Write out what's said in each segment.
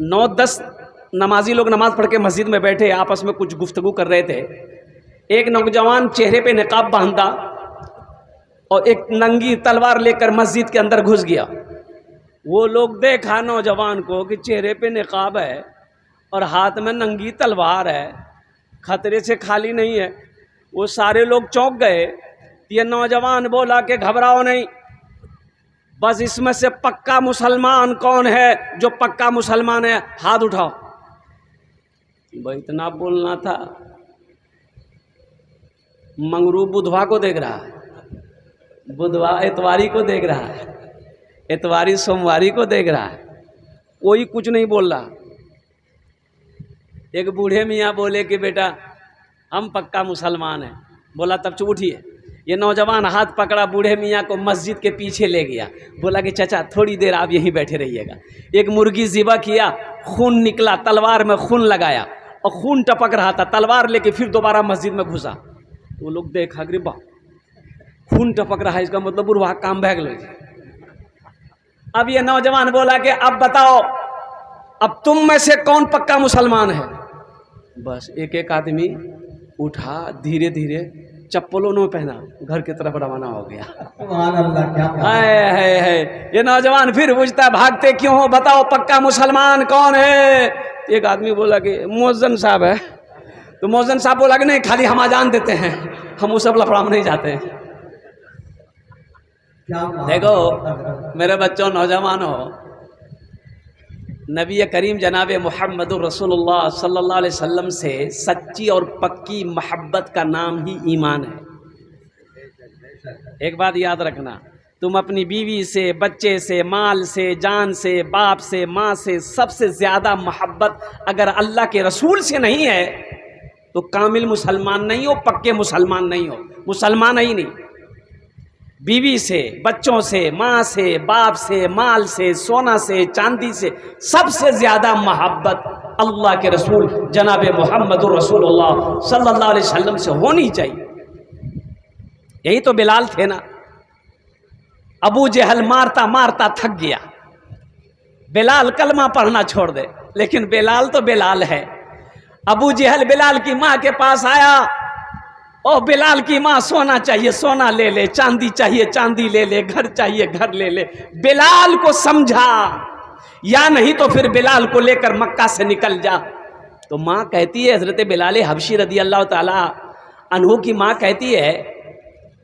9-10 نمازی لوگ نماز پڑھ کے مسجد میں بیٹھے آپس میں کچھ گفتگو کر رہے تھے. ایک نوجوان چہرے پہ نقاب باندھا اور ایک ننگی تلوار لے کر مسجد کے اندر گھس گیا. وہ لوگ دیکھا نوجوان کو کہ چہرے پہ نقاب ہے اور ہاتھ میں ننگی تلوار ہے, خطرے سے خالی نہیں ہے. وہ سارے لوگ چونک گئے. یہ نوجوان بولا کہ گھبراؤ نہیں, بس اس میں سے پکا مسلمان کون ہے؟ جو پکا مسلمان ہے ہاتھ اٹھاؤ. بھائی اتنا بولنا تھا. منگرو بدھوا کو دیکھ رہا ہے, بدھوا اتواری کو دیکھ رہا ہے, اتواری سومواری کو دیکھ رہا ہے, کوئی کچھ نہیں بول رہا. ایک بوڑھے میاں بولے کہ بیٹا ہم پکا مسلمان ہیں. بولا تب چپ اٹھیے. یہ نوجوان ہاتھ پکڑا بوڑھے میاں کو مسجد کے پیچھے لے گیا. بولا کہ چچا تھوڑی دیر آپ یہیں بیٹھے رہیے گا. ایک مرغی ذبح کیا, خون نکلا, تلوار میں خون لگایا اور خون ٹپک رہا تھا. تلوار لے کے پھر دوبارہ مسجد میں گھسا. وہ لوگ دیکھا کہ با خون ٹپک رہا ہے, اس کا مطلب وہ کام بھاگ لے. اب یہ نوجوان بولا کہ اب بتاؤ اب تم میں سے کون پکا مسلمان ہے؟ بس ایک ایک آدمی اٹھا, دھیرے دھیرے چپلوں نے پہنا, گھر کی طرف روانہ ہو گیا. سبحان اللہ, کیا ہے. یہ نوجوان پھر پوچھتا بھاگتے کیوں ہو, بتاؤ پکا مسلمان کون ہے؟ ایک آدمی بولا کہ مؤذن صاحب ہے. تو مؤذن صاحب بولا کہ نہیں, خالی ہم اذان دیتے ہیں, ہم وہ سب لفڑا میں نہیں جاتے ہیں. دیکھو میرے بچوں, نوجوانوں, نبی کریم جناب محمد رسول اللہ صلی اللہ علیہ وسلم سے سچی اور پکی محبت کا نام ہی ایمان ہے. ایک بات یاد رکھنا, تم اپنی بیوی سے, بچے سے, مال سے, جان سے, باپ سے, ماں سے سب سے زیادہ محبت اگر اللہ کے رسول سے نہیں ہے تو کامل مسلمان نہیں ہو, پکے مسلمان نہیں ہو, مسلمان ہی نہیں. بیوی سے, بچوں سے, ماں سے, باپ سے, مال سے, سونا سے, چاندی سے سب سے زیادہ محبت اللہ کے رسول جناب محمد رسول اللہ صلی اللہ علیہ وسلم سے ہونی چاہیے. یہی تو بلال تھے نا. ابو جہل مارتا مارتا تھک گیا, بلال کلمہ پڑھنا چھوڑ دے, لیکن بلال تو بلال ہے. ابو جہل بلال کی ماں کے پاس آیا, او بلال کی ماں سونا چاہیے سونا لے لے, چاندی چاہیے چاندی لے لے, گھر چاہیے گھر لے لے. بلال کو سمجھا, یا نہیں تو پھر بلال کو لے کر مکہ سے نکل جا. تو ماں کہتی ہے, حضرت بلال حبشی رضی اللہ تعالی عنہ کی ماں کہتی ہے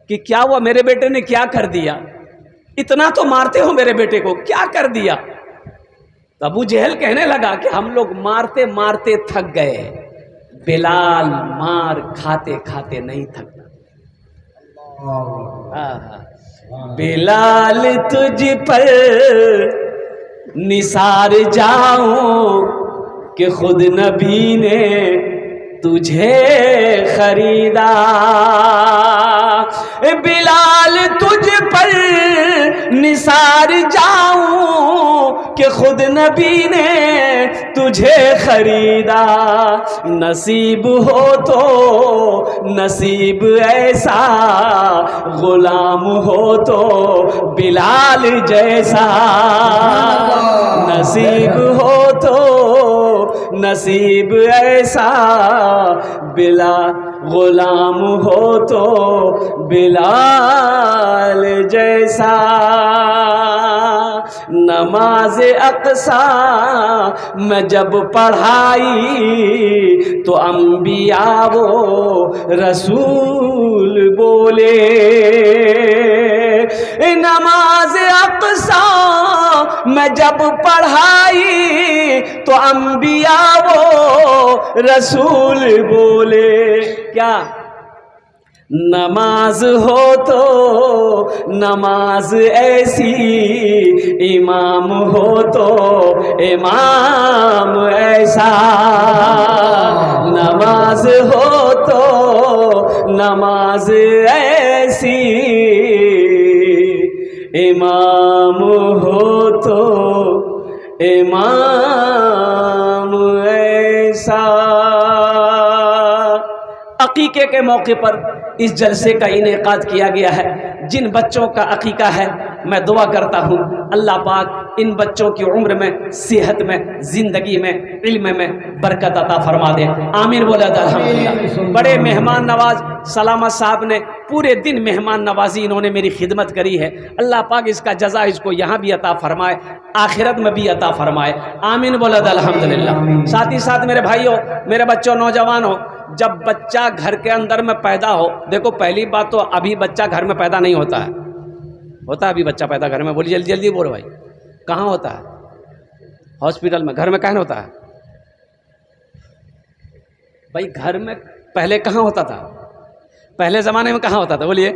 کہ کیا ہوا, میرے بیٹے نے کیا کر دیا, اتنا تو مارتے ہو میرے بیٹے کو, کیا کر دیا؟ تو ابو جہل کہنے لگا کہ ہم لوگ مارتے مارتے تھک گئے, بلال مار کھاتے کھاتے نہیں تھکتا. بلال تجھ پر نثار جاؤں کہ خود نبی نے تجھے خریدا. بلال تجھ پر نثار جاؤں کہ خود نبی نے تجھے خریدا. نصیب ہو تو نصیب ایسا, غلام ہو تو بلال جیسا. نصیب ہو تو نصیب ایسا, غلام ہو تو بلال جیسا. نماز اقصی میں جب پڑھائی تو انبیاء وہ رسول بولے. نماز اقصی میں جب پڑھائی تو انبیاء وہ رسول بولے. کیا نماز ہو تو نماز ایسی, امام ہو تو امام ایسا. نماز ہو تو نماز ایسی, امام ہو تو امام ایسا. عقیقے کے موقع پر اس جلسے کا انعقاد کیا گیا ہے. جن بچوں کا عقیقہ ہے میں دعا کرتا ہوں اللہ پاک ان بچوں کی عمر میں، صحت میں، زندگی میں، علم میں برکت عطا فرما دے، آمین بولا تھا الحمدللہ۔ بڑے مہمان نواز سلامت صاحب نے پورے دن مہمان نوازی انہوں نے میری خدمت کری ہے، اللہ پاک اس کا جزا اس کو یہاں بھی عطا فرمائے، آخرت میں بھی عطا فرمائے، آمین بولا تھا الحمدللہ۔ ساتھ ہی ساتھ میرے بھائیوں، میرے بچوں، نوجوانوں، جب بچہ گھر کے اندر میں پیدا ہو، دیکھو پہلی بات تو ابھی بچہ گھر میں پیدا نہیں ہوتا ہے، ہوتا ہے ابھی بچہ پیدا گھر میں؟ بولیے جلدی جلدی بولو بھائی، کہاں ہوتا ہے؟ ہاسپٹل میں، گھر میں کہاں ہوتا ہے بھائی؟ گھر میں پہلے کہاں ہوتا تھا؟ پہلے زمانے میں کہاں ہوتا تھا؟ بولیے۔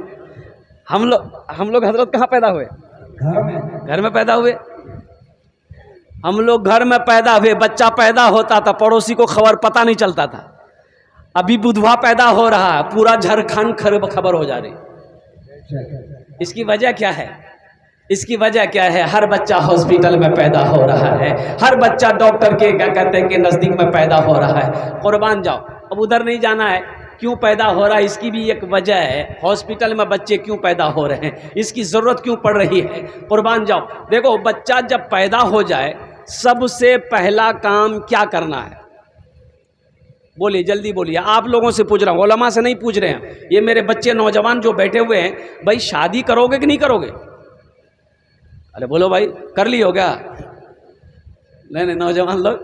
ہم لوگ حضرت کہاں پیدا ہوئے؟ گھر میں پیدا ہوئے۔ ہم لوگ گھر میں پیدا ہوئے، بچہ پیدا ہوتا تھا پڑوسی کو خبر پتہ نہیں چلتا تھا، ابھی بدھوا پیدا ہو رہا ہے، پورا جھارکھنڈ خبر ہو جا رہی۔ اس کی وجہ کیا ہے؟ اس کی وجہ کیا ہے؟ ہر بچہ ہاسپٹل میں پیدا ہو رہا ہے، ہر بچہ ڈاکٹر کے کیا کہتے ہیں کہ نزدیک میں پیدا ہو رہا ہے۔ قربان جاؤ، اب ادھر نہیں جانا ہے، کیوں پیدا ہو رہا ہے اس کی بھی ایک وجہ ہے، ہاسپٹل میں بچے کیوں پیدا ہو رہے ہیں، اس کی ضرورت کیوں پڑ رہی ہے۔ قربان جاؤ، دیکھو بچہ جب پیدا ہو جائے سب سے پہلا کام کیا کرنا ہے؟ بولیے جلدی بولیے، آپ لوگوں سے پوچھ رہا ہوں، علماء سے نہیں پوچھ رہے ہیں، یہ میرے بچے نوجوان جو بیٹھے ہوئے ہیں، بھائی شادی کرو گے کہ نہیں کرو گے؟ ارے بولو بھائی، کر لی ہو گیا؟ نہیں نوجوان لوگ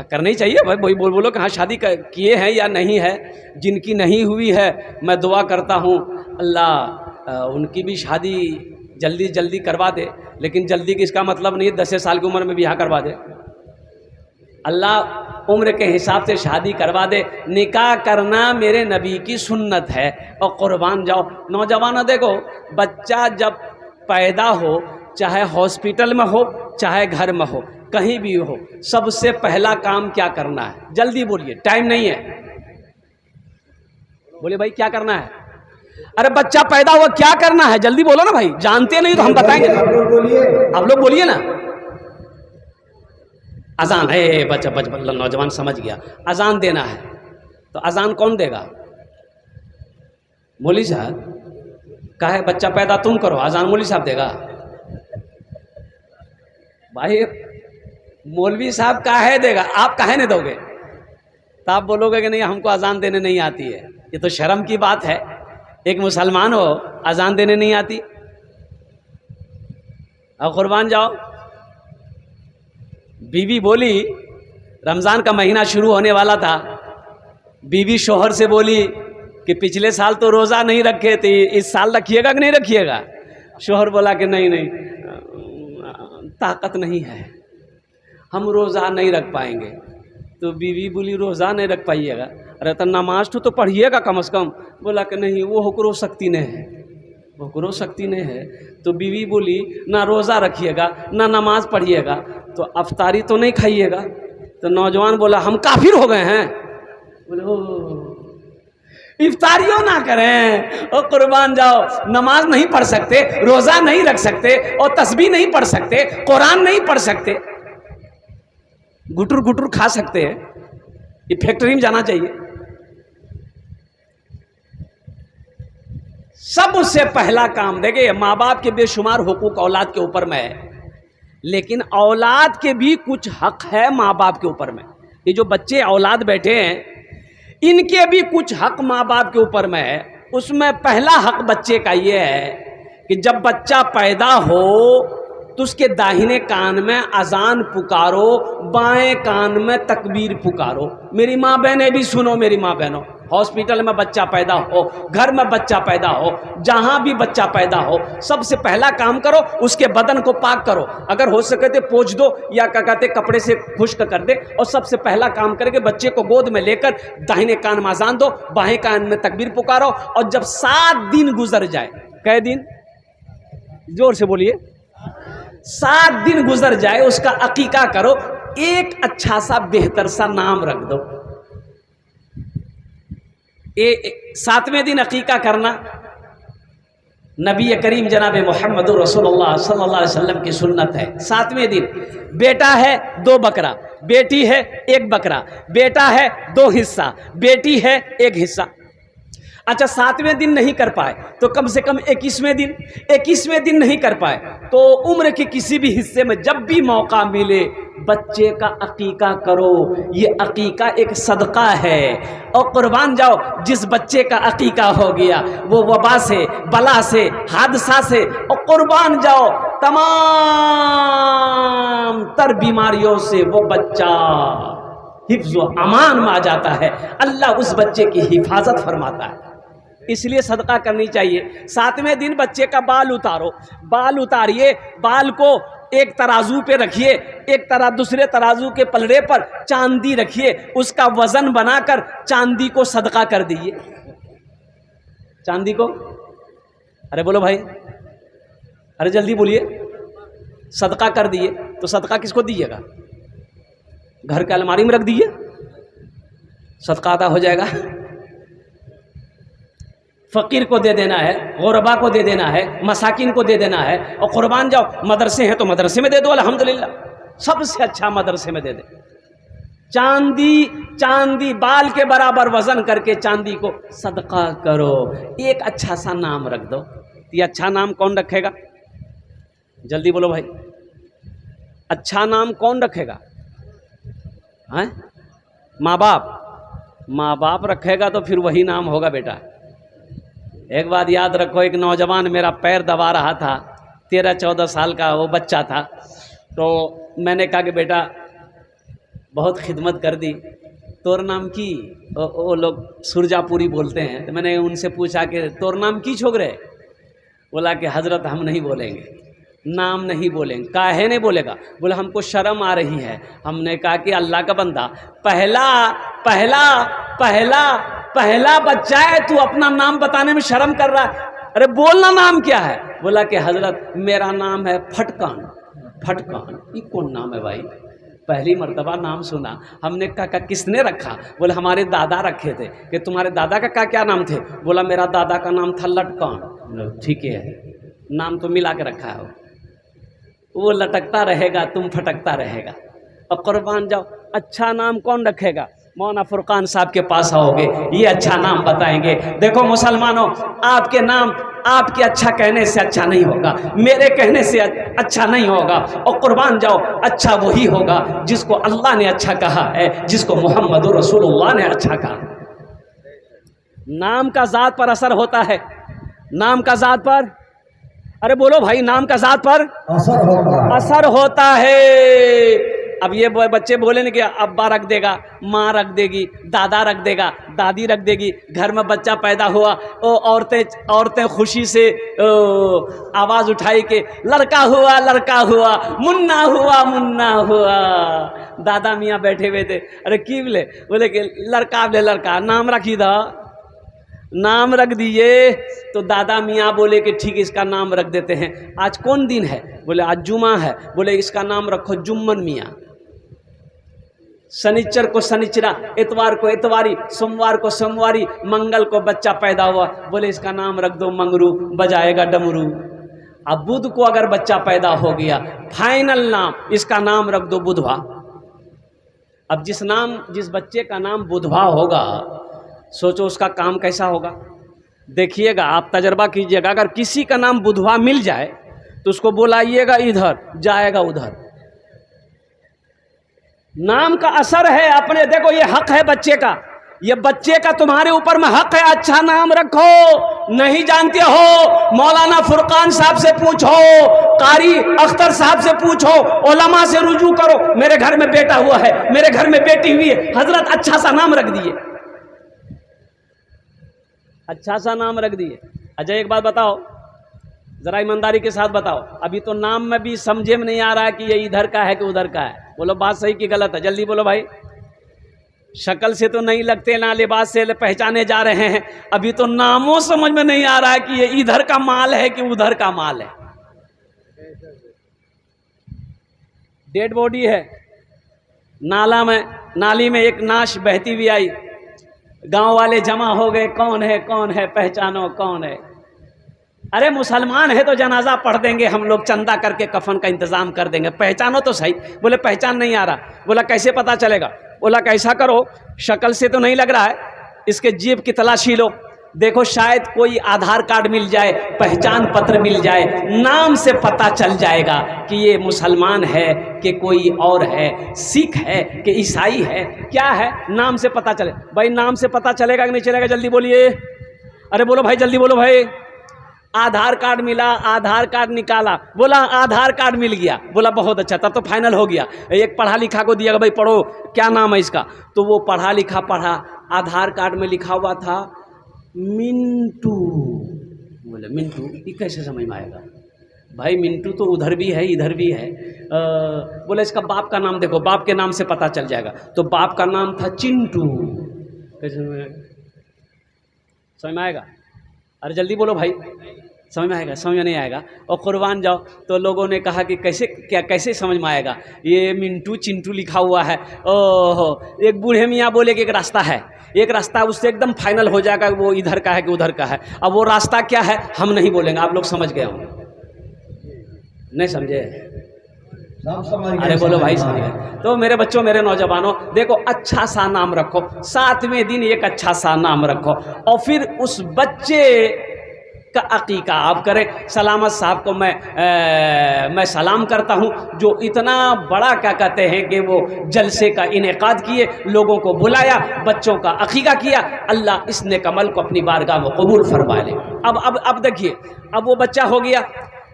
کرنا ہی چاہیے بھائی، وہی بولو کہ ہاں شادی کیے ہیں یا نہیں ہے۔ جن کی نہیں ہوئی ہے میں دعا کرتا ہوں اللہ ان کی بھی شادی جلدی جلدی کروا دے، لیکن جلدی کی اس کا مطلب نہیں 10 سال کی عمر میں بیاہ کروا دے، اللہ عمر کے حساب سے شادی کروا دے۔ نکاح کرنا میرے نبی کی سنت ہے۔ اور قربان جاؤ نوجوانوں، دیکھو بچہ جب پیدا ہو، چاہے ہاسپٹل میں ہو چاہے گھر میں ہو، کہیں بھی ہو، سب سے پہلا کام کیا کرنا ہے؟ جلدی بولیے، ٹائم نہیں ہے، بولے بھائی کیا کرنا ہے؟ ارے بچہ پیدا ہوا کیا کرنا ہے؟ جلدی بولو نا بھائی، جانتے نہیں تو ہم بتائیں گے، آپ لوگ بولیے نا۔ اذان ہے، بچہ نوجوان سمجھ گیا، اذان دینا ہے، تو اذان کون دے گا؟ مولوی صاحب کہے بچہ پیدا تم کرو، اذان مولوی صاحب دے گا؟ بھائی مولوی صاحب کاہے دے گا، آپ کاہے نہیں دو گے؟ تو آپ بولو گے کہ نہیں ہم کو اذان دینے نہیں آتی ہے، یہ تو شرم کی بات ہے، ایک مسلمان ہو اذان دینے نہیں آتی؟ اب قربان جاؤ، بیوی بولی، رمضان کا مہینہ شروع ہونے والا تھا، بیوی شوہر سے بولی کہ پچھلے سال تو روزہ نہیں رکھے تھے، اس سال رکھیے گا کہ نہیں رکھیے گا؟ شوہر بولا کہ نہیں طاقت نہیں ہے، ہم روزہ نہیں رکھ پائیں گے۔ تو بیوی بولی روزہ نہیں رکھ پائیے گا؟ ارے تو نماز تو پڑھیے گا کم از کم۔ بولا کہ نہیں وہ حکرو سکتی نہیں ہے، حکرو سکتی نہیں ہے۔ تو بیوی بولی نہ روزہ رکھیے گا نہ نماز پڑھیے گا تو افطاری تو نہیں کھائیے گا؟ تو نوجوان بولا ہم کافر ہو گئے ہیں؟ بولے افطاریوں نہ کریں اور قربان جاؤ، نماز نہیں پڑھ سکتے، روزہ نہیں رکھ سکتے، اور تسبیح نہیں پڑھ سکتے، قرآن نہیں پڑھ سکتے، گٹر گٹر کھا سکتے ہیں، یہ فیکٹری میں جانا چاہیے۔ سب سے پہلا کام دیکھیں، ماں باپ کے بے شمار حقوق اولاد کے اوپر میں ہے، لیکن اولاد کے بھی کچھ حق ہے ماں باپ کے اوپر میں۔ یہ جو بچے اولاد بیٹھے ہیں ان کے بھی کچھ حق ماں باپ کے اوپر میں ہے۔ اس میں پہلا حق بچے کا یہ ہے کہ جب بچہ پیدا ہو تو اس کے داہنے کان میں اذان پکارو، بائیں کان میں تکبیر پکارو۔ میری ماں بہنیں بھی سنو، میری ماں بہنوں، ہاسپٹل میں بچہ پیدا ہو، گھر میں بچہ پیدا ہو، جہاں بھی بچہ پیدا ہو، سب سے پہلا کام کرو اس کے بدن کو پاک کرو، اگر ہو سکے تو پوچھ دو یا کیا کہتے کپڑے سے خشک کر دے، اور سب سے پہلا کام کر کے بچے کو گود میں لے کر داہنے کان میں اذان دو، بائیں کان میں تکبیر پکارو، اور جب 7 دن گزر جائے، کئے دن؟ زور سے بولیے، 7 دن گزر جائے اس کا عقیقہ کرو، ایک اچھا سا بہتر سا نام رکھ دو۔ 7ویں دن عقیقہ کرنا نبی کریم جناب محمد رسول اللہ صلی اللہ علیہ وسلم کی سنت ہے۔ 7ویں دن بیٹا ہے 2 بکرا، بیٹی ہے 1 بکرا، بیٹا ہے 2 حصہ، بیٹی ہے 1 حصہ۔ اچھا 7ویں دن نہیں کر پائے تو کم سے کم 21ویں دن نہیں کر پائے تو عمر کے کسی بھی حصے میں جب بھی موقع ملے بچے کا عقیقہ کرو. یہ عقیقہ ایک صدقہ ہے. اور قربان جاؤ جس بچے کا عقیقہ ہو گیا وہ وبا سے، بلا سے، حادثہ سے، اور قربان جاؤ تمام تر بیماریوں سے وہ بچہ حفظ و امان میں آ جاتا ہے. اللہ اس بچے کی حفاظت فرماتا ہے. اس لیے صدقہ کرنی چاہیے. 7ویں دن بچے کا بال اتارو، بال اتاریے، بال کو ایک ترازو پہ رکھیے، دوسرے ترازو کے پلڑے پر چاندی رکھیے، اس کا وزن بنا کر چاندی کو صدقہ کر دیجیے. چاندی کو، ارے بولو بھائی، ارے جلدی بولیے، صدقہ کر دیے. تو صدقہ کس کو دیجیے گا؟ گھر کے الماری میں رکھ دیجیے، صدقہ ادا ہو جائے گا. فقیر کو دے دینا ہے، غربا کو دے دینا ہے، مساکین کو دے دینا ہے. اور قربان جاؤ مدرسے ہیں تو مدرسے میں دے دو، الحمدللہ سب سے اچھا مدرسے میں دے دیں. چاندی بال کے برابر وزن کر کے چاندی کو صدقہ کرو. ایک اچھا سا نام رکھ دو. یہ اچھا نام کون رکھے گا؟ جلدی بولو بھائی، اچھا نام کون رکھے گا؟ ماں باپ رکھے گا تو پھر وہی نام ہوگا بیٹا. ایک بات یاد رکھو، ایک نوجوان میرا پیر دبا رہا تھا، 13-14 سال کا وہ بچہ تھا. تو میں نے کہا کہ بیٹا بہت خدمت کر دی، تور نام کی؟ وہ لوگ سرجا پوری بولتے ہیں. تو میں نے ان سے پوچھا کہ تور نام کی چھوکرے؟ بولا کہ حضرت ہم نہیں بولیں گے، نام نہیں بولیں گے. کاہے نہیں بولے گا؟ بولا ہم کو شرم آ رہی ہے. ہم نے کہا کہ اللہ کا بندہ پہلا بچہ ہے، تو اپنا نام بتانے میں شرم کر رہا ہے. ارے بولنا نام کیا ہے؟ بولا کہ حضرت میرا نام ہے پھٹکان. یہ کون نام ہے بھائی؟ پہلی مرتبہ نام سنا. ہم نے کہا کہ کس نے رکھا؟ بولا ہمارے دادا رکھے تھے. کہ تمہارے دادا کا کیا نام تھے؟ بولا میرا دادا کا نام تھا لٹکان. ٹھیک ہے، نام تو ملا کے رکھا ہے. وہ لٹکتا رہے گا، تم پھٹکتا رہے گا. اور قربان جاؤ اچھا نام کون رکھے گا؟ مولانا فرقان صاحب کے پاس آؤ گے، یہ اچھا نام بتائیں گے. دیکھو مسلمانوں، آپ کے نام آپ کے اچھا کہنے سے اچھا نہیں ہوگا، میرے کہنے سے اچھا نہیں ہوگا. اور قربان جاؤ اچھا وہی ہوگا جس کو اللہ نے اچھا کہا ہے، جس کو محمد رسول اللہ نے اچھا کہا. نام کا ذات پر اثر ہوتا ہے. نام کا ذات پر، ارے بولو بھائی، نام کا ذات پر اثر ہوتا ہے. اب یہ بچے بولے نا کہ ابا رکھ دے گا، ماں رکھ دے گی، دادا رکھ دے گا، دادی رکھ دے گی. گھر میں بچہ پیدا ہوا، عورتیں خوشی سے آواز اٹھائی کہ لڑکا ہوا، منا ہوا. دادا میاں بیٹھے ہوئے تھے، ارے کی بولے کہ لڑکا نام رکھی دا، نام رکھ دیے. تو دادا میاں بولے کہ ٹھیک ہے اس کا نام رکھ دیتے ہیں. آج کون دن ہے؟ بولے آج جمعہ ہے. بولے اس کا نام رکھو جمن میاں. سنیچر کو سنیچرا، اتوار کو اتواری، سوموار کو سومواری، منگل کو بچہ پیدا ہوا. بولے اس کا نام رکھ دو منگرو، بجائے گا ڈمرو. اب بدھ کو اگر بچہ پیدا ہو گیا، فائنل نام اس کا نام رکھ دو بدھوا. اب جس بچے کا نام بدھوا ہوگا، سوچو اس کا کام کیسا ہوگا. دیکھیے گا، آپ تجربہ کیجئے گا. اگر کسی کا نام بدھوا مل جائے تو اس کو بلائیے گا ادھر، جائے گا ادھر. نام کا اثر ہے. اپنے دیکھو یہ حق ہے بچے کا، یہ بچے کا تمہارے اوپر میں حق ہے. اچھا نام رکھو. نہیں جانتے ہو مولانا فرقان صاحب سے پوچھو، قاری اختر صاحب سے پوچھو، علماء سے رجوع کرو. میرے گھر میں بیٹا ہوا ہے، میرے گھر میں بیٹی ہوئی ہے، حضرت اچھا سا نام رکھ دیے، اچھا سا نام رکھ دیے. اچھا ایک بات بتاؤ، ذرا ایمانداری کے ساتھ بتاؤ، ابھی تو نام میں بھی سمجھے میں نہیں آ رہا ہے کہ یہ ادھر کا ہے کہ ادھر کا ہے. بولو بات صحیح کی غلط ہے؟ جلدی بولو بھائی. شکل سے تو نہیں لگتے، نہ لباس سے پہچانے جا رہے ہیں. ابھی تو ناموں سمجھ میں نہیں آ رہا ہے کہ یہ ادھر کا مال ہے کہ ادھر کا مال ہے. ڈیڈ باڈی ہے، نالی میں ایک ناش بہتی ہوئی آئی. گاؤں والے جمع ہو گئے، کون ہے پہچانو کون ہے. ارے مسلمان ہے تو جنازہ پڑھ دیں گے ہم لوگ، چندہ کر کے کفن کا انتظام کر دیں گے، پہچانو تو صحیح. بولے پہچان نہیں آ رہا. بولا کیسے پتا چلے گا؟ بولا کیسا کرو، شکل سے تو نہیں لگ رہا ہے، اس کے جیب کی تلاشی لو. دیکھو شاید کوئی آدھار کارڈ مل جائے، پہچان پتر مل جائے، نام سے پتہ چل جائے گا کہ یہ مسلمان ہے کہ کوئی اور ہے، سکھ ہے کہ عیسائی ہے، کیا ہے، نام سے پتہ چلے۔ بھائی نام سے پتہ چلے گا کہ نہیں چلے گا؟ جلدی بولیے، ارے بولو بھائی، جلدی بولو بھائی۔ آدھار کارڈ ملا، آدھار کارڈ نکالا، بولا آدھار کارڈ مل گیا، بولا بہت اچھا، تب تو فائنل ہو گیا۔ ایک پڑھا لکھا کو دیا گا، بھائی پڑھو کیا نام ہے اس کا، تو وہ پڑھا لکھا پڑھا، آدھار کارڈ میں لکھا ہوا تھا منٹو، بولے منٹو، یہ کیسے سمجھ میں آئے گا؟ بھائی منٹو تو ادھر بھی ہے ادھر بھی ہے۔ بولے اس کا باپ کا نام دیکھو، باپ کے نام سے پتہ چل جائے گا، تو باپ کا نام تھا چنٹو، کیسے سمجھ میں آئے گا؟ ارے جلدی بولو بھائی، سمجھ میں آئے گا؟ سمجھ میں نہیں آئے گا؟ اور قربان جاؤ، تو لوگوں نے کہا کہ کیسے سمجھ میں آئے گا، یہ منٹو چنٹو لکھا ہوا ہے۔ اوہ، ایک بوڑھے میاں بولے کہ ایک راستہ ہے، ایک راستہ اس سے ایک دم فائنل ہو جائے گا وہ ادھر کا ہے کہ ادھر کا ہے۔ اب وہ راستہ کیا ہے ہم نہیں بولیں گے، آپ لوگ سمجھ گئے ہوں، نہیں سمجھے؟ ارے بولو بھائی سمجھ گئے؟ تو میرے بچوں، میرے نوجوانوں، دیکھو اچھا سا نام رکھو، 7ویں دن ایک اچھا سا نام رکھو، اور پھر اس بچے کا عقیقہ آپ کریں۔ سلامت صاحب کو میں سلام کرتا ہوں، جو اتنا بڑا کیا کہتے ہیں کہ وہ جلسے کا انعقاد کیے، لوگوں کو بلایا، بچوں کا عقیقہ کیا۔ اللہ اس نیک عمل کو اپنی بارگاہ میں قبول فرما لے۔ اب دیکھیے، اب وہ بچہ ہو گیا،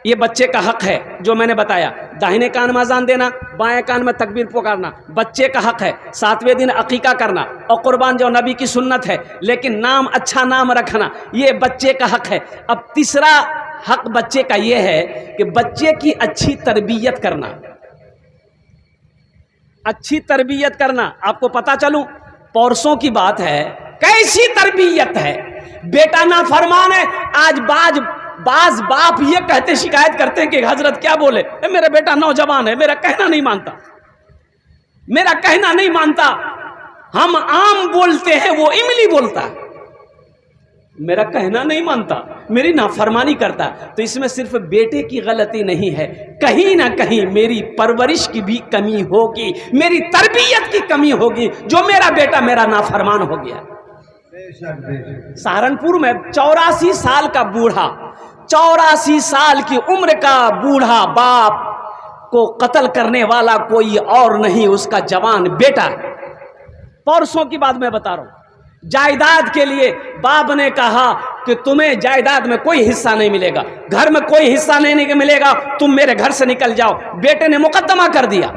یہ بچے کا حق ہے جو میں نے بتایا، داہنے کان میں اذان دینا، بائیں کان میں تکبیر پکارنا، بچے کا حق ہے۔ 7ویں دن عقیقہ کرنا، اور قربان جو نبی کی سنت ہے، لیکن نام اچھا نام رکھنا یہ بچے کا حق ہے۔ اب تیسرا حق بچے کا یہ ہے کہ بچے کی اچھی تربیت کرنا، اچھی تربیت کرنا۔ آپ کو پتا چلوں، پورسوں کی بات ہے، کیسی تربیت ہے، بیٹا نافرمان ہے۔ آج بعض باپ یہ کہتے شکایت کرتے ہیں کہ حضرت کیا بولے، میرا بیٹا نوجوان ہے، میرا کہنا نہیں مانتا، میرا کہنا نہیں مانتا، ہم عام بولتے ہیں وہ املی بولتا ہے، میرا کہنا نہیں مانتا، میری نافرمانی کرتا۔ تو اس میں صرف بیٹے کی غلطی نہیں ہے، کہیں نہ کہیں میری پرورش کی بھی کمی ہوگی، میری تربیت کی کمی ہوگی، جو میرا بیٹا میرا نافرمان ہو گیا۔ سہارنپور میں 84 سال کا بوڑھا، 84 سال کی عمر کا بوڑھا باپ کو قتل کرنے والا کوئی اور نہیں، اس کا جوان بیٹا۔ پرسوں کی بات میں بتا رہا ہوں، جائیداد کے لیے باپ نے کہا کہ تمہیں جائیداد میں کوئی حصہ نہیں ملے گا، گھر میں کوئی حصہ نہیں ملے گا، تم میرے گھر سے نکل جاؤ۔ بیٹے نے مقدمہ کر دیا،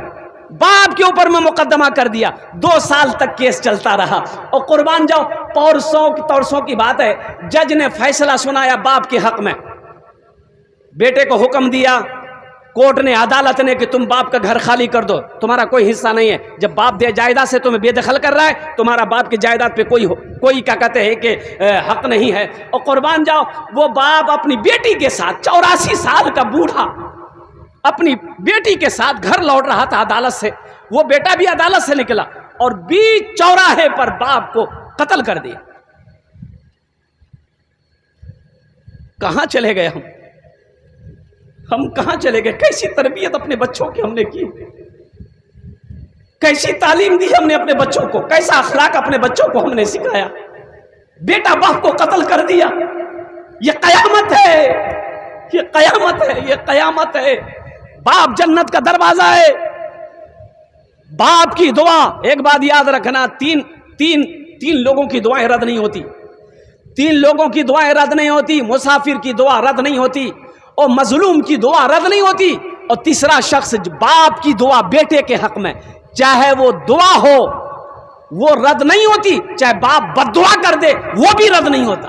باپ کے اوپر میں مقدمہ کر دیا، 2 سال تک کیس چلتا رہا۔ اور قربان جاؤ، پرسوں کی بات ہے، جج نے فیصلہ سنایا باپ کے حق میں، بیٹے کو حکم دیا، کورٹ نے، عدالت نے، کہ تم باپ کا گھر خالی کر دو، تمہارا کوئی حصہ نہیں ہے۔ جب باپ دے جائیداد سے تمہیں بے دخل کر رہا ہے، تمہارا باپ کی جائیداد پہ کوئی کیا کہتے ہیں کہ حق نہیں ہے۔ اور قربان جاؤ، وہ باپ اپنی بیٹی کے ساتھ، 84 سال کا بوڑھا اپنی بیٹی کے ساتھ گھر لوٹ رہا تھا عدالت سے، وہ بیٹا بھی عدالت سے نکلا اور بیچ چوراہے پر باپ کو قتل کر دیا۔ کہاں چلے گئے ہم کہاں چلے گئے؟ کیسی تربیت اپنے بچوں کی ہم نے کی، کیسی تعلیم دی ہم نے اپنے بچوں کو، کیسا اخلاق اپنے بچوں کو ہم نے سکھایا۔ بیٹا باپ کو قتل کر دیا، یہ قیامت ہے، یہ قیامت ہے، یہ قیامت ہے۔ باپ جنت کا دروازہ ہے، باپ کی دعا، ایک بات یاد رکھنا، تین لوگوں کی دعائیں رد نہیں ہوتی، 3 لوگوں کی دعائیں رد نہیں ہوتی، مسافر کی دعا رد نہیں ہوتی، اور مظلوم کی دعا رد نہیں ہوتی، اور تیسرا شخص باپ کی دعا بیٹے کے حق میں، چاہے وہ دعا ہو وہ رد نہیں ہوتی، چاہے باپ بد دعا کر دے وہ بھی رد نہیں ہوتا۔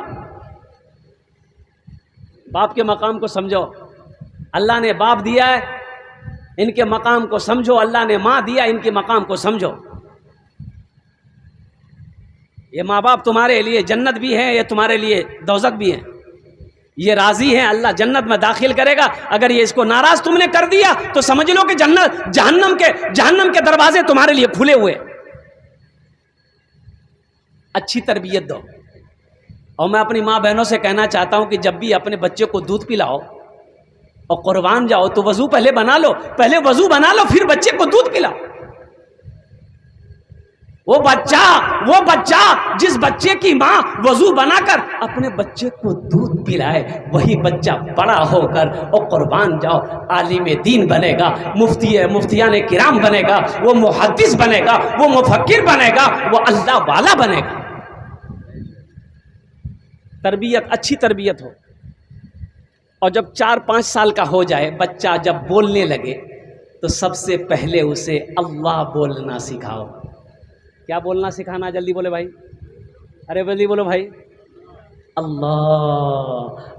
باپ کے مقام کو سمجھو، اللہ نے باپ دیا ہے، ان کے مقام کو سمجھو، اللہ نے ماں دیا، ان کے مقام کو سمجھو۔ یہ ماں باپ تمہارے لیے جنت بھی ہے، یہ تمہارے لیے دوزخ بھی ہے، یہ راضی ہیں، اللہ جنت میں داخل کرے گا۔ اگر یہ اس کو ناراض تم نے کر دیا تو سمجھ لو کہ جہنم کے دروازے تمہارے لیے کھلے ہوئے۔ اچھی تربیت دو۔ اور میں اپنی ماں بہنوں سے کہنا چاہتا ہوں کہ جب بھی اپنے بچے کو دودھ پلاؤ اور قربان جاؤ تو وضو پہلے بنا لو، پہلے وضو بنا لو، پھر بچے کو دودھ پلاؤ۔ وہ بچہ جس بچے کی ماں وضو بنا کر اپنے بچے کو دودھ پلائے، وہی بچہ بڑا ہو کر اور قربان جاؤ عالم دین بنے گا، مفتیان کرام بنے گا، وہ محدث بنے گا، وہ مفکر بنے گا، وہ اللہ والا بنے گا۔ تربیت، اچھی تربیت ہو، اور جب 4-5 سال کا ہو جائے بچہ، جب بولنے لگے تو سب سے پہلے اسے اللہ بولنا سکھاؤ۔ کیا بولنا سکھانا؟ جلدی بولے بھائی، ارے جلدی بولو بھائی،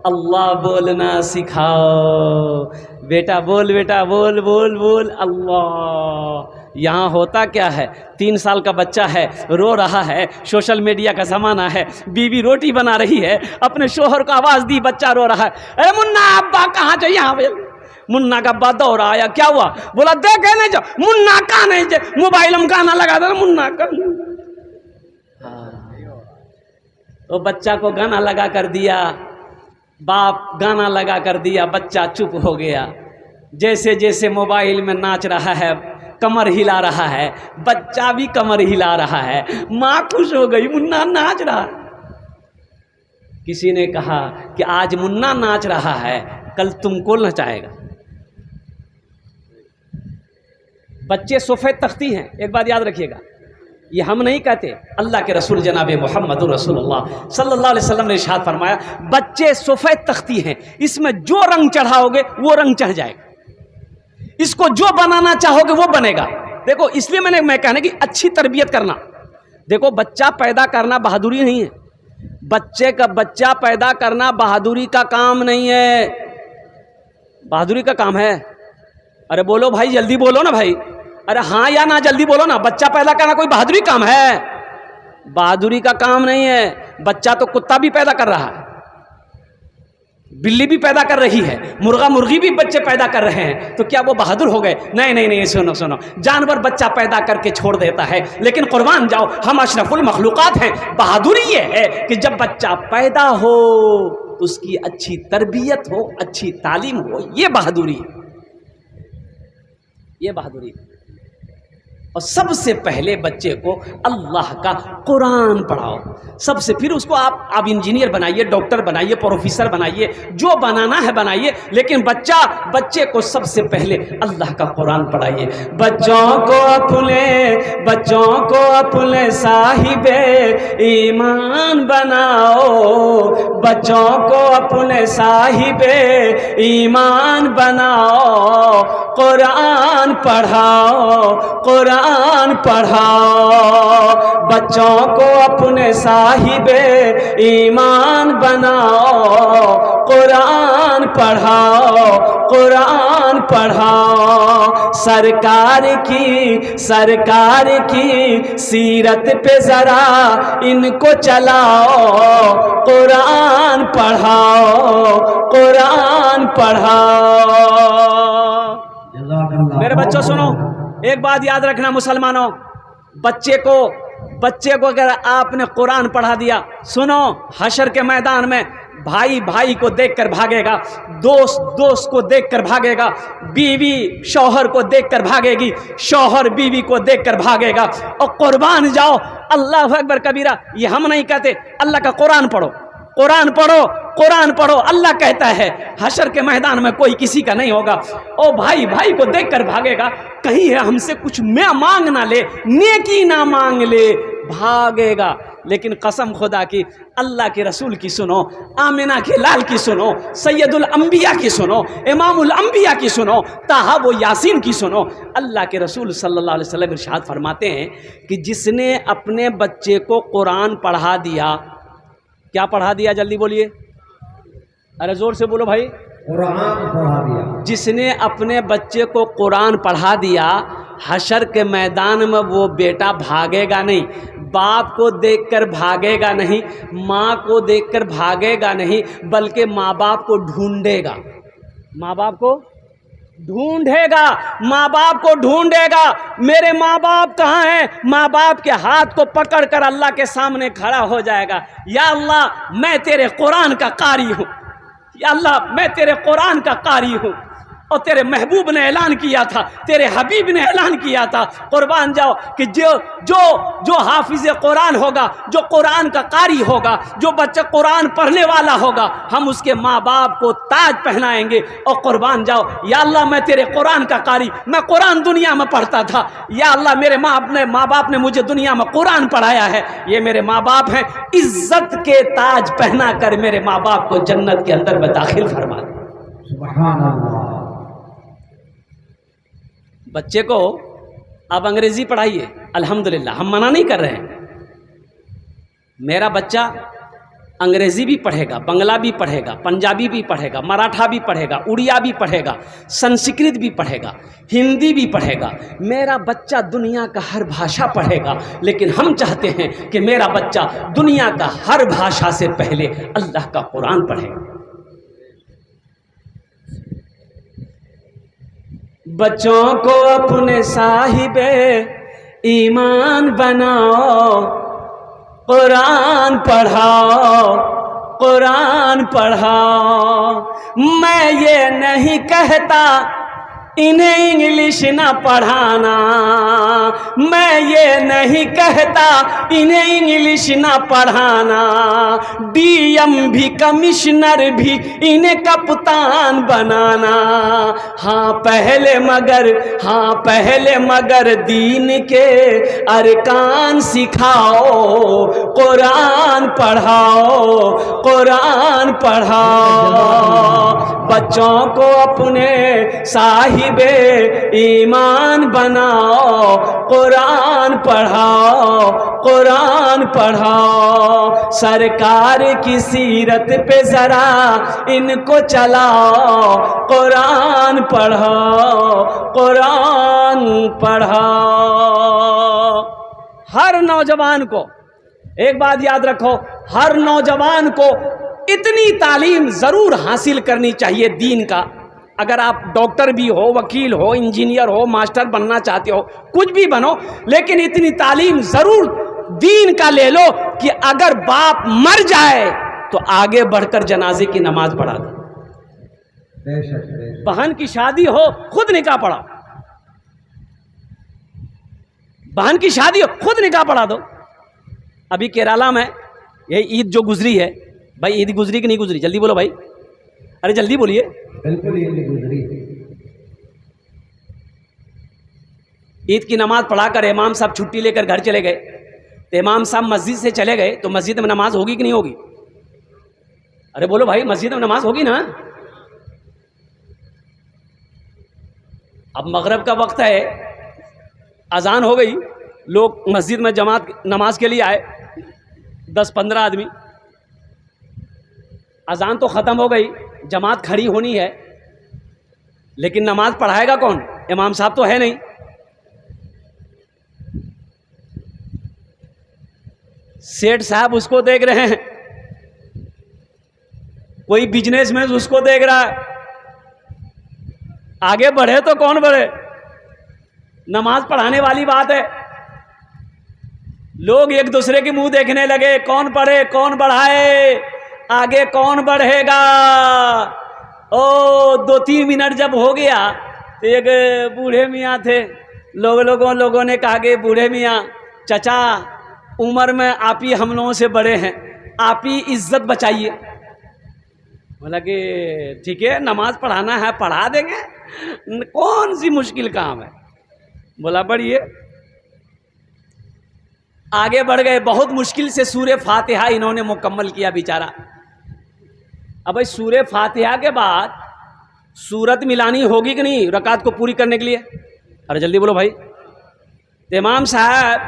اللہ بولنا سکھاؤ۔ بیٹا بول، بیٹا بول بول بول اللہ۔ یہاں ہوتا کیا ہے، 3 سال کا بچہ ہے، رو رہا ہے، سوشل میڈیا کا زمانہ ہے، بیوی روٹی بنا رہی ہے، اپنے شوہر کو آواز دی، بچہ رو رہا ہے، اے منا ابا کہاں جو یہاں پہ منا کا ابا دوڑ آیا، کیا ہوا؟ بولا دیکھے نہیں جو منا کا نہیں جو موبائل میں گانا لگا دے منا کا۔ تو بچہ کو گانا لگا کر دیا، باپ گانا لگا کر دیا، بچہ چپ ہو گیا۔ جیسے جیسے موبائل میں ناچ رہا ہے، کمر ہلا رہا ہے، بچہ بھی کمر ہلا رہا ہے، ماں خوش ہو گئی، منا ناچ رہا ہے۔ کسی نے کہا کہ آج منا ناچ رہا ہے، کل تم کو نچائے گا۔ بچے سفید تختی ہیں، ایک بات یاد رکھیے گا، یہ ہم نہیں کہتے، اللہ کے رسول جناب محمد رسول اللہ صلی اللہ علیہ وسلم نے ارشاد فرمایا، بچے سفید تختی ہیں، اس میں جو رنگ چڑھاؤ گے وہ رنگ چڑھ جائے گا، اس کو جو بنانا چاہو گے وہ بنے گا۔ دیکھو اس لیے میں کہنا کہ اچھی تربیت کرنا، دیکھو بچہ پیدا کرنا بہادری نہیں ہے، بچہ پیدا کرنا بہادری کا کام نہیں ہے، بہادری کا کام ہے۔ ارے بولو بھائی، جلدی بولو نا بھائی، ارے ہاں یا نہ جلدی بولو نا۔ بچہ پیدا کرنا کوئی بہادری کام ہے؟ بہادری کا کام نہیں ہے۔ بچہ تو کتا بھی پیدا کر رہا ہے، بلی بھی پیدا کر رہی ہے، مرغا مرغی بھی بچے پیدا کر رہے ہیں، تو کیا وہ بہادر ہو گئے؟ نہیں، سنو، جانور بچہ پیدا کر کے چھوڑ دیتا ہے، لیکن قربان جاؤ ہم اشرف المخلوقات ہیں۔ بہادری یہ ہے کہ جب بچہ پیدا ہو تو اس کی اچھی تربیت ہو، اچھی تعلیم ہو، یہ بہادری ہے، یہ بہادری ہے۔ اور سب سے پہلے بچے کو اللہ کا قرآن پڑھاؤ، سب سے، پھر اس کو آپ انجینئر بنائیے، ڈاکٹر بنائیے، پروفیسر بنائیے، جو بنانا ہے بنائیے، لیکن بچے کو سب سے پہلے اللہ کا قرآن پڑھائیے۔ بچوں کو اپنے صاحب ایمان بناؤ، بچوں کو اپنے صاحب ایمان بناؤ، قرآن پڑھاؤ، قرآن پڑھاؤ، بچوں کو اپنے صاحب ایمان بناؤ، قرآن پڑھاؤ، قرآن پڑھاؤ۔ سرکار کی سیرت پہ ذرا ان کو چلاؤ، قرآن پڑھاؤ، قرآن پڑھاؤ۔ میرے بچوں سنو، ایک بات یاد رکھنا مسلمانوں، بچے کو اگر آپ نے قرآن پڑھا دیا، سنو، حشر کے میدان میں بھائی کو دیکھ کر بھاگے گا، دوست کو دیکھ کر بھاگے گا، بیوی شوہر کو دیکھ کر بھاگے گی، شوہر بیوی کو دیکھ کر بھاگے گا، اور قربان جاؤ اللہ اکبر کبیرہ، یہ ہم نہیں کہتے، اللہ کا قرآن پڑھو، قرآن پڑھو، قرآن پڑھو۔ اللہ کہتا ہے حشر کے میدان میں کوئی کسی کا نہیں ہوگا، او بھائی کو دیکھ کر بھاگے گا، کہیں ہم سے کچھ مانگ نہ لے، نیکی نہ مانگ لے، بھاگے گا۔ لیکن قسم خدا کی، اللہ کے رسول کی سنو، آمنہ کے لال کی سنو، سید الانبیاء کی سنو، امام الانبیاء کی سنو، طٰہٰ و یاسین کی سنو۔ اللہ کے رسول صلی اللہ علیہ وسلم ارشاد فرماتے ہیں کہ جس نے اپنے بچے کو قرآن پڑھا دیا، کیا پڑھا دیا؟ جلدی بولیے، ارے زور سے بولو بھائی، قرآن پڑھا دیا۔ جس نے اپنے بچے کو قرآن پڑھا دیا، حشر کے میدان میں وہ بیٹا بھاگے گا نہیں، باپ کو دیکھ کر بھاگے گا نہیں، ماں کو دیکھ کر بھاگے گا نہیں، بلکہ ماں باپ کو ڈھونڈے گا، ماں باپ کو ڈھونڈے گا، ماں باپ کو ڈھونڈے گا۔ میرے ماں باپ کہاں ہیں؟ ماں باپ کے ہاتھ کو پکڑ کر اللہ کے سامنے کھڑا ہو جائے گا، یا اللہ میں تیرے قرآن کا قاری ہوں، یا اللہ میں تیرے قرآن کا قاری ہوں، اور تیرے محبوب نے اعلان کیا تھا، تیرے حبیب نے اعلان کیا تھا، قربان جاؤ کہ جو حافظ قرآن ہوگا، جو قرآن کا قاری ہوگا، جو بچہ قرآن پڑھنے والا ہوگا، ہم اس کے ماں باپ کو تاج پہنائیں گے۔ اور قربان جاؤ، یا اللہ میں تیرے قرآن کا قاری، میں قرآن دنیا میں پڑھتا تھا، یا اللہ میرے ماں باپ نے مجھے دنیا میں قرآن پڑھایا ہے، یہ میرے ماں باپ ہیں، عزت کے تاج پہنا کر میرے ماں باپ کو جنت کے اندر میں داخل فرما دے۔ سبحان اللہ۔ بچے کو آپ انگریزی پڑھائیے، الحمدللہ ہم منع نہیں کر رہے ہیں، میرا بچہ انگریزی بھی پڑھے گا، بنگلہ بھی پڑھے گا، پنجابی بھی پڑھے گا، مراٹھا بھی پڑھے گا، اڑیا بھی پڑھے گا، سنسکرت بھی پڑھے گا، ہندی بھی پڑھے گا، میرا بچہ دنیا کا ہر بھاشا پڑھے گا، لیکن ہم چاہتے ہیں کہ میرا بچہ دنیا کا ہر بھاشا سے پہلے اللہ کا قرآن پڑھے گا۔ بچوں کو اپنے صاحب ایمان بناؤ، قرآن پڑھاؤ، قرآن پڑھاؤ۔ میں یہ نہیں کہتا انہیں انگلش نہ پڑھانا، میں یہ نہیں کہتا انہیں انگلش نہ پڑھانا، ڈی ایم بھی کمشنر بھی انہیں کپتان بنانا۔ ہاں پہلے مگر دین کے ارکان سکھاؤ، قرآن پڑھاؤ، قرآن پڑھاؤ۔ بچوں کو اپنے صاحب ایمان بناؤ، قرآن پڑھاؤ، قرآن پڑھاؤ۔ سرکار کی سیرت پہ ذرا ان کو چلاؤ، قرآن پڑھاؤ، قرآن پڑھاؤ۔ ہر نوجوان کو ایک بات یاد رکھو، ہر نوجوان کو اتنی تعلیم ضرور حاصل کرنی چاہیے دین کا۔ اگر آپ ڈاکٹر بھی ہو، وکیل ہو، انجینئر ہو، ماسٹر بننا چاہتے ہو، کچھ بھی بنو، لیکن اتنی تعلیم ضرور دین کا لے لو کہ اگر باپ مر جائے تو آگے بڑھ کر جنازے کی نماز پڑھا دو۔ بے شک، بے شک۔ بہن کی شادی ہو، خود نکاح پڑھا، بہن کی شادی ہو خود نکاح پڑھا دو۔ ابھی کیرالہ میں یہ عید جو گزری ہے، بھائی عید گزری کہ نہیں گزری؟ جلدی بولو بھائی، ارے جلدی بولیے۔ بالکل یہ نہیں گزری۔ عید کی نماز پڑھا کر امام صاحب چھٹی لے کر گھر چلے گئے، تو امام صاحب مسجد سے چلے گئے تو مسجد میں نماز ہوگی کہ نہیں ہوگی؟ ارے بولو بھائی، مسجد میں نماز ہوگی نا؟ اب مغرب کا وقت ہے، اذان ہو گئی، لوگ مسجد میں جماعت نماز کے لیے آئے، 10-15 آدمی۔ اذان تو ختم ہو گئی، جماعت کھڑی ہونی ہے، لیکن نماز پڑھائے گا کون؟ امام صاحب تو ہے نہیں۔ سیٹھ صاحب اس کو دیکھ رہے ہیں، کوئی بزنس مین اس کو دیکھ رہا ہے، آگے بڑھے تو کون بڑھے؟ نماز پڑھانے والی بات ہے، لوگ ایک دوسرے کے منہ دیکھنے لگے، کون پڑھے کون بڑھائے، آگے کون بڑھے گا۔ 2-3 منٹ جب ہو گیا تو ایک بوڑھے میاں تھے، لوگوں نے کہا کہ بوڑھے میاں، چچا عمر میں آپ ہی ہم لوگوں سے بڑے ہیں، آپ ہی عزت بچائیے۔ بولا کہ ٹھیک ہے، نماز پڑھانا ہے پڑھا دیں گے، کون سی مشکل کام ہے۔ بولا بڑھیے، آگے بڑھ گئے، بہت مشکل سے سورہ فاتحہ انہوں نے مکمل کیا بیچارہ۔ اب بھائی سورہ فاتحہ کے بعد سورت ملانی ہوگی کہ نہیں رکعت کو پوری کرنے کے لیے؟ ارے جلدی بولو بھائی۔ تو امام صاحب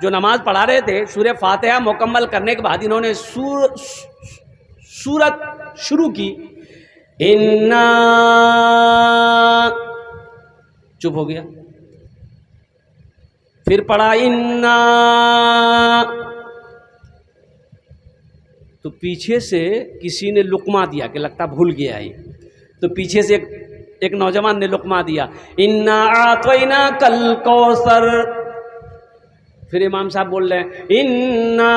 جو نماز پڑھا رہے تھے، سورہ فاتحہ مکمل کرنے کے بعد انہوں نے سورت شروع کی، اِنَّا، چپ ہو گیا، پھر پڑھا اِنَّا، تو پیچھے سے کسی نے لقمہ دیا کہ لگتا بھول گیا ہے، تو پیچھے سے ایک نوجوان نے لقمہ دیا، اِنَّا أَعْطَيْنَاكَ الْكَوْثَرَ۔ پھر امام صاحب بول رہے ہیں اِنَّا،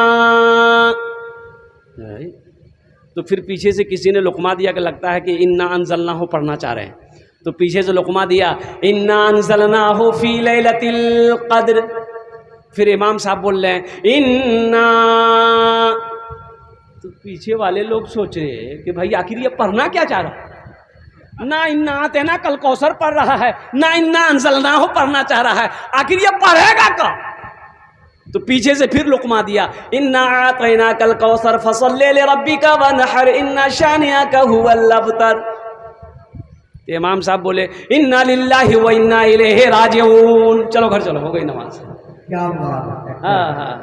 تو پھر پیچھے سے کسی نے لقمہ دیا کہ لگتا ہے کہ اِنَّا أَنزَلْنَاهُ پڑھنا چاہ رہے ہیں، تو پیچھے سے لقمہ دیا، انا انزلناہ فی لیلۃ القدر. پھر امام صاحب بول رہے ہیں انا. تو پیچھے والے لوگ سوچ رہے ہیں کہ بھائی آخر یہ پڑھنا کیا چاہ رہا ہے؟ نہ انا آتینا کل کوثر پڑھ رہا ہے، نہ انا انزلناہ پڑھنا چاہ رہا ہے، آخر یہ پڑھے گا کیا؟ تو پیچھے سے پھر لقمہ دیا، انا اعطیناک الکوثر فصل لربک وانحر ان شانئک ھو الابتر. تو امام صاحب بولے انا للہ و انا الیہ راجعون. چلو گھر چلو، ہو گئی نماز. کیا بات ہے. ہاں ہاں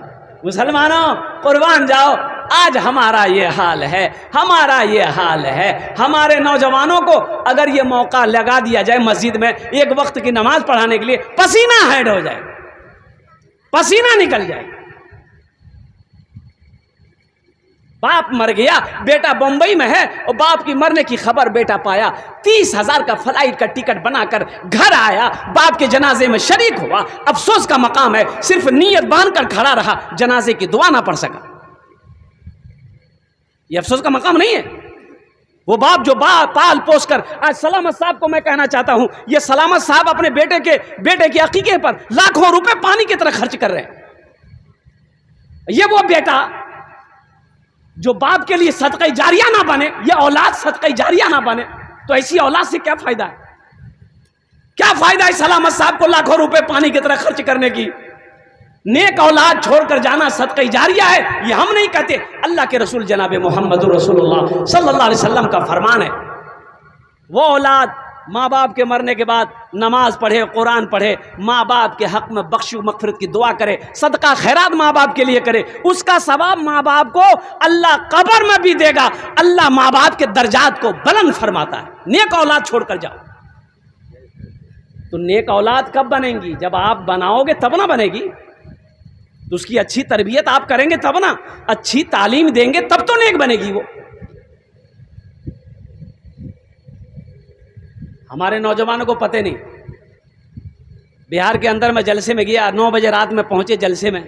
مسلمانوں قربان جاؤ، آج ہمارا یہ حال ہے، ہمارا یہ حال ہے. ہمارے نوجوانوں کو اگر یہ موقع لگا دیا جائے مسجد میں ایک وقت کی نماز پڑھانے کے لیے، پسینہ ہیڈ ہو جائے، پسینہ نکل جائے. باپ مر گیا، بیٹا بمبئی میں ہے، اور باپ کی مرنے کی خبر بیٹا پایا، 30,000 کا فلائٹ کا ٹکٹ بنا کر گھر آیا، باپ کے جنازے میں شریک ہوا. افسوس کا مقام ہے صرف نیت باندھ کر کھڑا رہا، جنازے کی دعا نہ پڑھ سکا. یہ افسوس کا مقام نہیں ہے. وہ باپ جو پال پوس کر، آج سلامت صاحب کو میں کہنا چاہتا ہوں، یہ سلامت صاحب اپنے بیٹے کے عقیقے پر لاکھوں روپے پانی کی طرح خرچ کر رہے ہیں. یہ وہ بیٹا جو باپ کے لیے صدقہ جاریہ نہ بنے، یہ اولاد صدقہ جاریہ نہ بنے، تو ایسی اولاد سے کیا فائدہ ہے؟ کیا فائدہ ہے سلامت صاحب کو لاکھوں روپے پانی کی طرح خرچ کرنے کی؟ نیک اولاد چھوڑ کر جانا صدقہ جاریہ ہے، یہ ہم نہیں کہتے، اللہ کے رسول جناب محمد رسول اللہ صلی اللہ علیہ وسلم کا فرمان ہے. وہ اولاد ماں باپ کے مرنے کے بعد نماز پڑھے، قرآن پڑھے، ماں باپ کے حق میں بخش و مغفرت کی دعا کرے، صدقہ خیرات ماں باپ کے لیے کرے، اس کا ثواب ماں باپ کو اللہ قبر میں بھی دے گا. اللہ ماں باپ کے درجات کو بلند فرماتا ہے. نیک اولاد چھوڑ کر جاؤ. تو نیک اولاد کب بنیں گی؟ جب آپ بناؤ گے تب نہ بنے گی. تو اس کی اچھی تربیت آپ کریں گے تب نا، اچھی تعلیم دیں گے تب تو نیک بنے گی وہ. ہمارے نوجوانوں کو پتہ نہیں. بہار کے اندر میں جلسے میں گیا، 9 بجے رات میں پہنچے جلسے میں،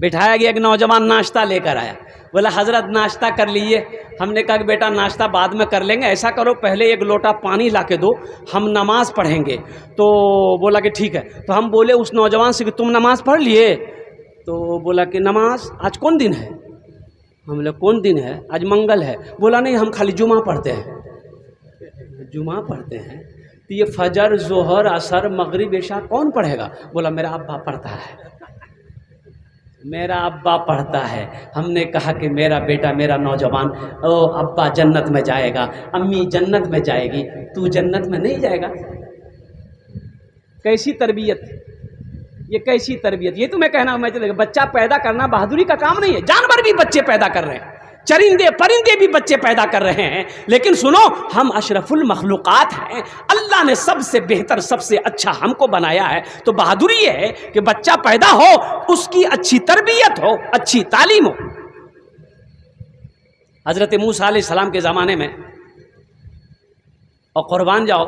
بٹھایا گیا، ایک نوجوان ناشتہ لے کر آیا. بولا حضرت ناشتہ کر لیجئے. ہم نے کہا کہ بیٹا ناشتہ بعد میں کر لیں گے، ایسا کرو پہلے ایک لوٹا پانی لا کے دو، ہم نماز پڑھیں گے. تو بولا کہ ٹھیک ہے. تو ہم بولے اس نوجوان سے کہ تم نماز پڑھ لیے؟ تو بولا کہ نماز آج کون دن ہے؟ ہم بولے کون دن ہے؟ آج منگل ہے. بولا نہیں ہم خالی جمعہ پڑھتے ہیں. جمعہ پڑھتے ہیں تو یہ فجر ظہر عصر مغرب عشاء کون پڑھے گا؟ بولا میرا ابا پڑھتا ہے، میرا ابا پڑھتا ہے. ہم نے کہا کہ میرا بیٹا، میرا نوجوان، او ابا جنت میں جائے گا، امی جنت میں جائے گی، تو جنت میں نہیں جائے گا. کیسی تربیت، یہ کیسی تربیت؟ یہ تو میں کہنا ہوں، میں بچہ پیدا کرنا بہادری کا کام نہیں ہے. جانور بھی بچے پیدا کر رہے ہیں، چرندے پرندے بھی بچے پیدا کر رہے ہیں، لیکن سنو ہم اشرف المخلوقات ہیں. اللہ نے سب سے بہتر، سب سے اچھا ہم کو بنایا ہے. تو بہادری یہ ہے کہ بچہ پیدا ہو، اس کی اچھی تربیت ہو، اچھی تعلیم ہو. حضرت موسیٰ علیہ السلام کے زمانے میں، اور قربان جاؤ،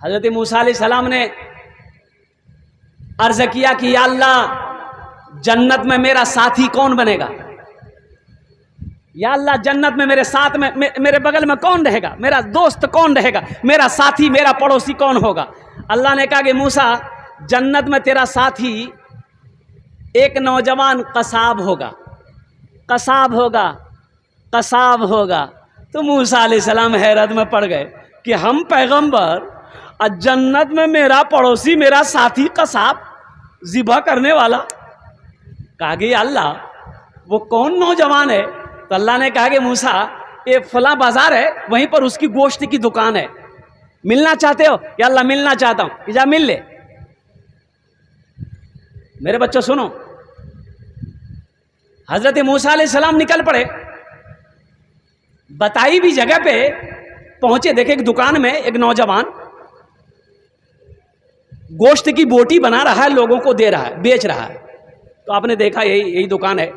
حضرت موسیٰ علیہ السلام نے عرض کیا کہ یا اللہ جنت میں میرا ساتھی کون بنے گا؟ یا اللہ جنت میں میرے ساتھ میں، میرے بغل میں کون رہے گا؟ میرا دوست کون رہے گا؟ میرا ساتھی، میرا پڑوسی کون ہوگا؟ اللہ نے کہا کہ موسیٰ جنت میں تیرا ساتھی ایک نوجوان قصاب ہوگا، قصاب ہوگا، قصاب ہوگا. تو موسیٰ علیہ السلام حیرت میں پڑ گئے کہ ہم پیغمبر، جنت میں میرا پڑوسی، میرا ساتھی قصاب، ذبح کرنے والا. کہا کہ یا اللہ وہ کون نوجوان ہے؟ تو اللہ نے کہا کہ موسیٰ یہ فلاں بازار ہے، وہیں پر اس کی گوشت کی دکان ہے، ملنا چاہتے ہو؟ یا اللہ ملنا چاہتا ہوں. کہ جا مل لے. میرے بچوں سنو، حضرت موسیٰ علیہ السلام نکل پڑے، بتائی بھی جگہ پہ پہنچے، دیکھے ایک دکان میں ایک نوجوان گوشت کی بوٹی بنا رہا ہے، لوگوں کو دے رہا ہے، بیچ رہا ہے. تو آپ نے دیکھا یہی دکان ہے،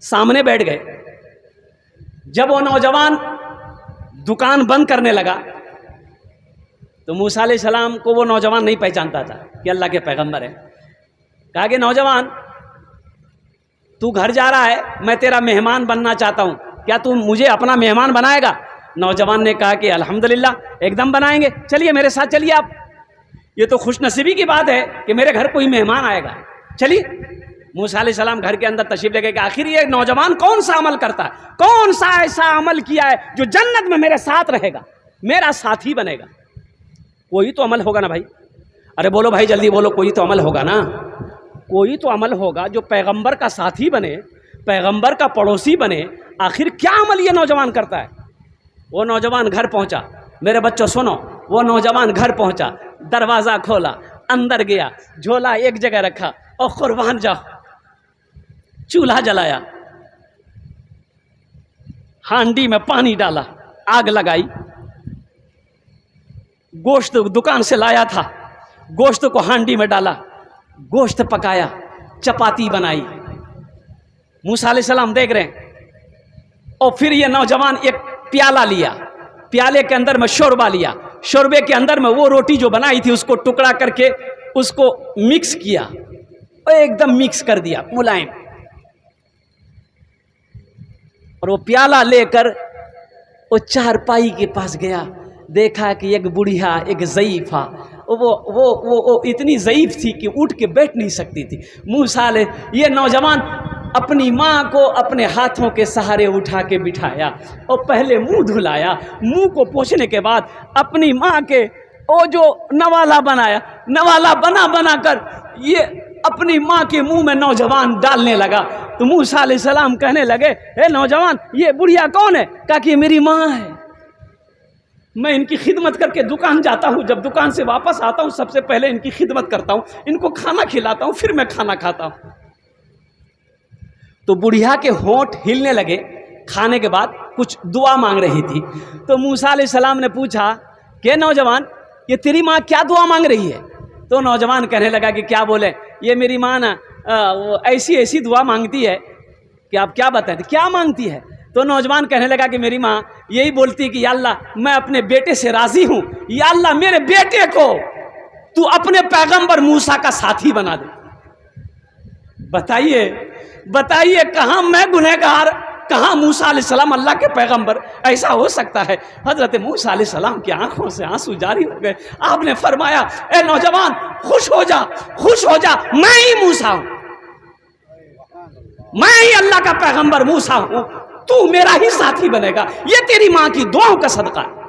سامنے بیٹھ گئے. جب وہ نوجوان دکان بند کرنے لگا تو موسیٰ علیہ السلام کو وہ نوجوان نہیں پہچانتا تھا کہ اللہ کے پیغمبر ہے. کہا کہ نوجوان تو گھر جا رہا ہے، میں تیرا مہمان بننا چاہتا ہوں، کیا تو مجھے اپنا مہمان بنائے گا؟ نوجوان نے کہا کہ الحمدللہ ایک دم بنائیں گے، چلیے میرے ساتھ چلیے آپ، یہ تو خوش نصیبی کی بات ہے کہ میرے گھر کوئی مہمان آئے گا، چلیے۔ موسیٰ علیہ السلام گھر کے اندر تشریف لے گئے کہ آخر یہ نوجوان کون سا عمل کرتا ہے، کون سا ایسا عمل کیا ہے جو جنت میں میرے ساتھ رہے گا، میرا ساتھی بنے گا، کوئی تو عمل ہوگا نا بھائی، ارے بولو بھائی جلدی بولو، کوئی تو عمل ہوگا نا، کوئی تو عمل ہوگا جو پیغمبر کا ساتھی بنے، پیغمبر کا پڑوسی بنے، آخر کیا عمل یہ نوجوان کرتا ہے؟ وہ نوجوان گھر پہنچا، میرے بچوں سنو، وہ نوجوان گھر پہنچا، دروازہ کھولا، اندر گیا، جھولا ایک جگہ رکھا اور قربان جاؤ، چولہا جلایا، ہانڈی میں پانی ڈالا، آگ لگائی، گوشت دکان سے لایا تھا، گوشت کو ہانڈی میں ڈالا، گوشت پکایا، چپاتی بنائی، موسیٰ علیہ السلام دیکھ رہے ہیں، اور پھر یہ نوجوان ایک پیالہ لیا، پیالے کے اندر میں شوربہ لیا، شوربے کے اندر میں وہ روٹی جو بنائی تھی اس کو ٹکڑا کر کے اس کو مکس کیا، اور ایک دم مکس کر دیا ملائم، اور وہ پیالہ لے کر وہ چارپائی کے پاس گیا، دیکھا کہ ایک بڑھیا ایک ضعیفہ، وہ اتنی ضعیف تھی کہ اٹھ کے بیٹھ نہیں سکتی تھی۔ موسیٰ علیہ یہ نوجوان اپنی ماں کو اپنے ہاتھوں کے سہارے اٹھا کے بٹھایا اور پہلے منہ دھلایا، منہ کو پوچھنے کے بعد اپنی ماں کے وہ جو نوالا بنایا، نوالا بنا بنا کر یہ اپنی ماں کے منہ میں نوجوان ڈالنے لگا، تو موسیٰ علیہ السلام کہنے لگے اے نوجوان یہ بڑھیا کون ہے؟ کہا کہ یہ میری ماں ہے، میں ان کی خدمت کر کے دکان جاتا ہوں، جب دکان سے واپس آتا ہوں سب سے پہلے ان کی خدمت کرتا ہوں، ان کو کھانا کھلاتا ہوں، پھر میں کھانا کھاتا ہوں۔ تو بڑھیا کے ہونٹ ہلنے لگے، کھانے کے بعد کچھ دعا مانگ رہی تھی، تو موسیٰ علیہ السلام نے پوچھا کہ نوجوان یہ تیری ماں کیا دعا مانگ رہی ہے؟ تو نوجوان کہنے لگا کہ کیا بولے، یہ میری ماں نا ایسی ایسی دعا مانگتی ہے کہ آپ کیا بتائیں کیا مانگتی ہے؟ تو نوجوان کہنے لگا کہ میری ماں یہی بولتی ہے کہ یا اللہ میں اپنے بیٹے سے راضی ہوں، یا اللہ میرے بیٹے کو تو اپنے پیغمبر موسیٰ کا ساتھی بنا دے۔ بتائیے بتائیے کہاں میں گنہگار، کہاں موسیٰ علیہ السلام اللہ کے پیغمبر؟ ایسا ہو سکتا ہے؟ حضرت موسیٰ علیہ السلام کی آنکھوں سے آنسو جاری ہو گئے، آپ نے فرمایا اے نوجوان خوش ہو جا، خوش ہو جا، میں ہی موسیٰ ہوں، میں ہی اللہ کا پیغمبر موسیٰ ہوں، تو میرا ہی ساتھی بنے گا، یہ تیری ماں کی دعاؤں کا صدقہ ہے۔